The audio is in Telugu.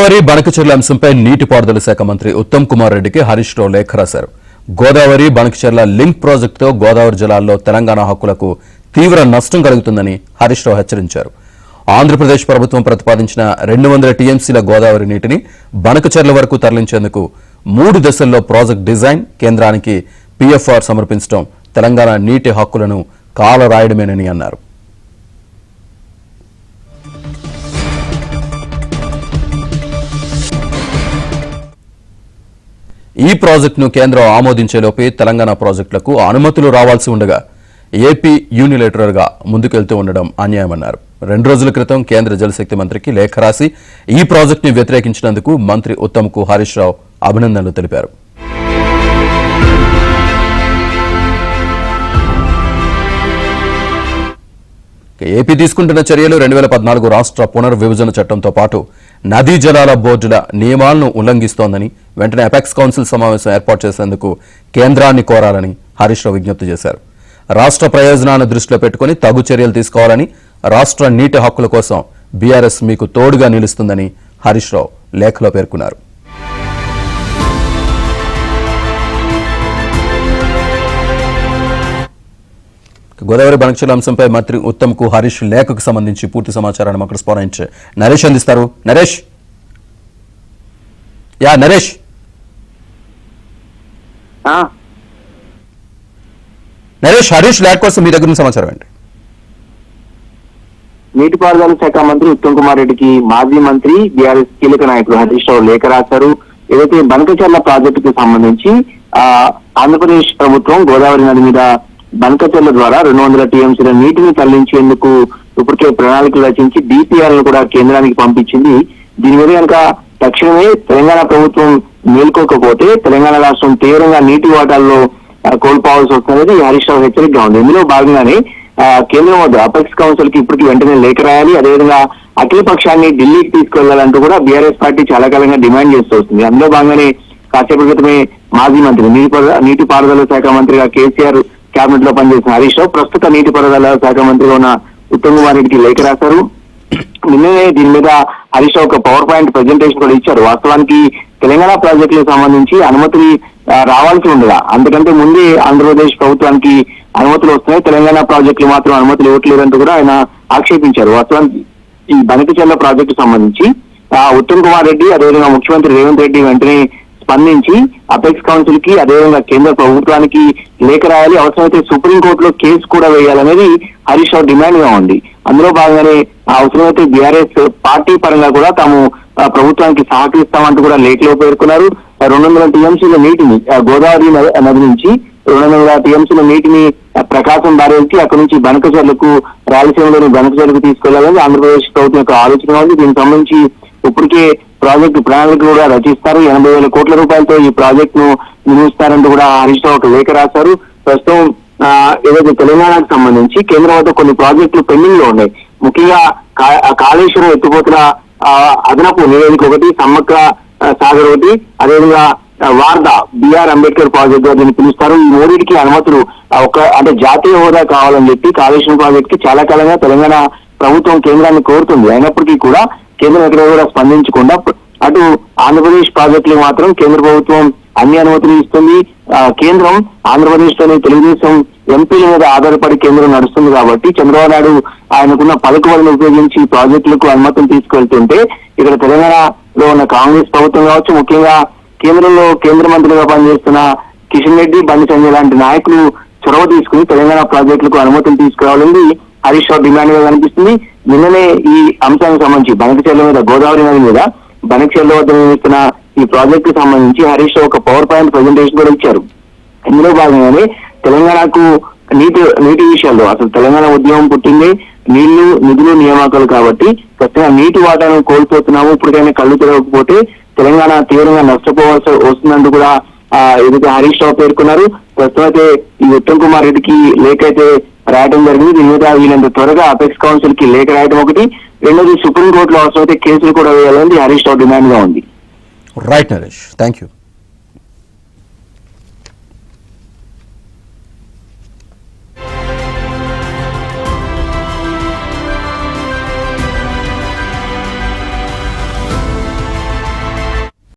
గోదావరి బనకచెర్ల అంశంపై నీటిపారుదల శాఖ మంత్రి ఉత్తమ్ కుమార్ రెడ్డికి హరీష్ రావు లేఖ రాశారు. గోదావరి బనకచెర్ల లింక్ ప్రాజెక్టుతో గోదావరి జలాల్లో తెలంగాణ హక్కులకు తీవ్ర నష్టం కలుగుతుందని హరీష్ రావు హెచ్చరించారు. ఆంధ్రప్రదేశ్ ప్రభుత్వం ప్రతిపాదించిన 200 టీఎంసీల గోదావరి నీటిని బనకచెర్ల వరకు తరలించేందుకు 3 దశల్లో ప్రాజెక్ట్ డిజైన్ కేంద్రానికి పీఎఫ్ఆర్ సమర్పించడం తెలంగాణ నీటి హక్కులను కాలరాయడమేనని అన్నారు. ఈ ప్రాజెక్టును కేంద్రం ఆమోదించేలోపే తెలంగాణ ప్రాజెక్టులకు అనుమతులు రావాల్సి ఉండగా ఏపీ యూనిలేటరల్గా ముందుకెళ్తూ ఉండడం అన్యాయమన్నారు. 2 రోజుల క్రితం కేంద్ర జలశక్తి మంత్రికి లేఖ రాసి ఈ ప్రాజెక్టుని వ్యతిరేకించినందుకు మంత్రి ఉత్తమ్కు హరీష్ రావు అభినందనలు తెలిపారు. ఏపీ తీసుకుంటున్న చర్యలు 2014 రాష్ట్ర పునర్విభజన చట్టంతో పాటు నదీ జలాల బోర్డుల నియమాలను ఉల్లంఘిస్తోందని వెంటనే అపెక్స్ కౌన్సిల్ సమావేశం ఏర్పాటు చేసేందుకు కేంద్రాన్ని కోరాలని హరీష్ రావు విజ్ఞప్తి చేశారు. రాష్ట్ర ప్రయోజనాలను దృష్టిలో పెట్టుకుని తగు చర్యలు తీసుకోవాలని, రాష్ట్ర నీటి హక్కుల కోసం బీఆర్ఎస్ మీకు తోడుగా నిలుస్తుందని హరీష్ రావు లేఖలో పేర్కొన్నారు. గోదావరి బనకచెర్ల అంశంపై మంత్రి ఉత్తమ్కు హరీష్ లేఖకు సంబంధించి పూర్తి సమాచారాన్ని మాకు రెస్పాండెంట్ నరేష్ అందిస్తారు. నరేష్ నరేష్ హరీష్ లేఖ కోసం మీ దగ్గర సమాచారం ఏంటి? నీటిపారుదల శాఖ మంత్రి ఉత్తమ్ కుమార్ రెడ్డికి మాజీ మంత్రి బీఆర్ఎస్ కీలక నాయకుడు హరీష్ రావు లేఖ రాశారు. ఏదైతే బనకచెర్ల ప్రాజెక్టుకు సంబంధించి ఆంధ్రప్రదేశ్ ప్రభుత్వం గోదావరి నది మీద బనకచెర్ల ద్వారా 200 టీఎంసీల నీటిని తరలించేందుకు ఇప్పటికే ప్రణాళికలు రచించి డిపిఆర్ ను కూడా కేంద్రానికి పంపించింది. దీని మీద కనుక తక్షణమే తెలంగాణ ప్రభుత్వం మేల్కోకపోతే తెలంగాణ రాష్ట్రం తీవ్రంగా నీటి వాటాల్లో కోల్పోవాల్సి వస్తున్నది హరీష్ రావు హెచ్చరికగా ఉంది. ఇందులో భాగంగానే కేంద్రం వద్ద అపెక్స్ కౌన్సిల్ కి ఇప్పటికి వెంటనే లేఖ రాయాలి, అదేవిధంగా అఖిల పక్షాన్ని ఢిల్లీకి తీసుకెళ్లాలంటూ కూడా బీఆర్ఎస్ పార్టీ చాలా కాలంగా డిమాండ్ చేస్తూ వస్తుంది. అందులో భాగంగానే కాసేపటి క్రితమే మాజీ మంత్రి నీటిపారుదల శాఖ మంత్రిగా కేసీఆర్ కేబినెట్ లో పనిచేసిన హరీష్ రావు ప్రస్తుత నీటిపారుదల శాఖ మంత్రిగా ఉన్న ఉత్తమ్ కుమార్ రెడ్డికి లేఖ రాశారు. నిన్ననే దీని మీద హరీష్ రావు ఒక పవర్ పాయింట్ ప్రెజెంటేషన్ కూడా ఇచ్చారు. వాస్తవానికి తెలంగాణ ప్రాజెక్టులకు సంబంధించి అనుమతులు రావాల్సి ఉండగా అంతకంటే ముందే ఆంధ్రప్రదేశ్ ప్రభుత్వానికి అనుమతులు వస్తున్నాయి, తెలంగాణ ప్రాజెక్టులు మాత్రం అనుమతులు ఇవ్వట్లేదంటూ కూడా ఆయన ఆక్షేపించారు. వాస్తవానికి ఈ బనకచెర్ల ప్రాజెక్టు సంబంధించి ఉత్తమ్ కుమార్ రెడ్డి అదేవిధంగా ముఖ్యమంత్రి రేవంత్ రెడ్డి వెంటనే స్పందించి అపెక్స్ కౌన్సిల్ కి అదేవిధంగా కేంద్ర ప్రభుత్వానికి లేఖ రాయాలి, అవసరమైతే సుప్రీంకోర్టులో కేసు కూడా వేయాలనేది హరీష్ రావు డిమాండ్ గా ఉంది. అందులో భాగంగానే అవసరమైతే బీఆర్ఎస్ పార్టీ పరంగా కూడా తాము ప్రభుత్వానికి సహకరిస్తామంటూ కూడా లేఖలో పేర్కొన్నారు. 200 టీఎంసీల నీటిని గోదావరి నది నుంచి 200 టీఎంసీల నీటిని ప్రకాశం బ్యారేజ్కి అక్కడి నుంచి బనకచెర్లకు రాయలసీమలోని బనకచెర్లకు తీసుకెళ్లాలని ఆంధ్రప్రదేశ్ ప్రభుత్వం యొక్క ఆలోచన ఉంది. దీనికి సంబంధించి ఇప్పటికే ప్రాజెక్టు ప్రణాళికలు కూడా రచిస్తారు. 80,000 కోట్ల రూపాయలతో ఈ ప్రాజెక్ట్ ను నిర్మిస్తారంటూ కూడా హరీష్ రావు ఒక లేఖ రాశారు. ప్రస్తుతం ఏదైతే తెలంగాణకు సంబంధించి కేంద్రం వద్ద కొన్ని ప్రాజెక్టులు పెండింగ్ లో ఉన్నాయి. ముఖ్యంగా కాళేశ్వరం ఎత్తిపోతున్న అదనపు నివేదిక ఒకటి, సమ్మక్క సాగర్ ఒకటి, అదేవిధంగా వార్దా బిఆర్ అంబేద్కర్ ప్రాజెక్ట్ గా దీన్ని పిలుస్తారు. ఈ మూడింటికి అనుమతులు అంటే జాతీయ హోదా కావాలని చెప్పి కాళేశ్వరం ప్రాజెక్ట్ కి చాలా కాలంగా తెలంగాణ ప్రభుత్వం కేంద్రాన్ని కోరుతుంది. అయినప్పటికీ కూడా కేంద్రం ఎక్కడ కూడా స్పందించకుండా అటు ఆంధ్రప్రదేశ్ ప్రాజెక్టులు మాత్రం కేంద్ర ప్రభుత్వం అన్ని అనుమతులు ఇస్తుంది. కేంద్రం ఆంధ్రప్రదేశ్ లోని తెలుగుదేశం ఎంపీల మీద ఆధారపడి కేంద్రం నడుస్తుంది కాబట్టి చంద్రబాబు నాయుడు ఆయనకున్న పలుకుబడిని ఉపయోగించి ప్రాజెక్టులకు అనుమతులు తీసుకెళ్తుంటే ఇక్కడ తెలంగాణలో ఉన్న కాంగ్రెస్ ప్రభుత్వం కావచ్చు, ముఖ్యంగా కేంద్రంలో కేంద్ర మంత్రిగా పనిచేస్తున్న కిషన్ రెడ్డి, బండి సంజయ్ లాంటి నాయకులు చొరవ తీసుకుని తెలంగాణ ప్రాజెక్టులకు అనుమతులు తీసుకురావాలని హరీష్ రావు డిమాండ్ గా కనిపిస్తుంది. నిన్ననే ఈ అంశానికి సంబంధించి బనకచెర్ల మీద గోదావరి నది మీద బనకచెర్ల వద్ద నిర్మిస్తున్న ఈ ప్రాజెక్టు కు సంబంధించి హరీష్ రావు ఒక పవర్ పాయింట్ ప్రెజెంటేషన్ కూడా ఇచ్చారు. ఇందులో భాగంగానే తెలంగాణకు నీటి విషయాల్లో అసలు తెలంగాణ ఉద్యమం పుట్టింది నీళ్లు, నిధులు, నియామకాలు కాబట్టి ఖచ్చితంగా నీటి వాటాను కోల్పోతున్నాము. ఇప్పటికైనా కళ్ళు తెరవకపోతే తెలంగాణ తీవ్రంగా నష్టపోవాల్సి వస్తుందంటూ కూడా ఏదైతే హరీష్ రావు పేర్కొన్నారు. ప్రస్తుతం అయితే ఈ ఉత్తమ్ కుమార్ రెడ్డికి లేఖ అయితే రాయడం జరిగింది. దీని మీద వీళ్ళంత త్వరగా అపెక్స్ కౌన్సిల్ కి లేఖ రాయడం ఒకటి, రెండోది సుప్రీంకోర్టులో అవసరమైతే కేసులు కూడా వేయాలని హరీష్ రావు డిమాండ్ గా ఉంది. Right Naresh, thank you.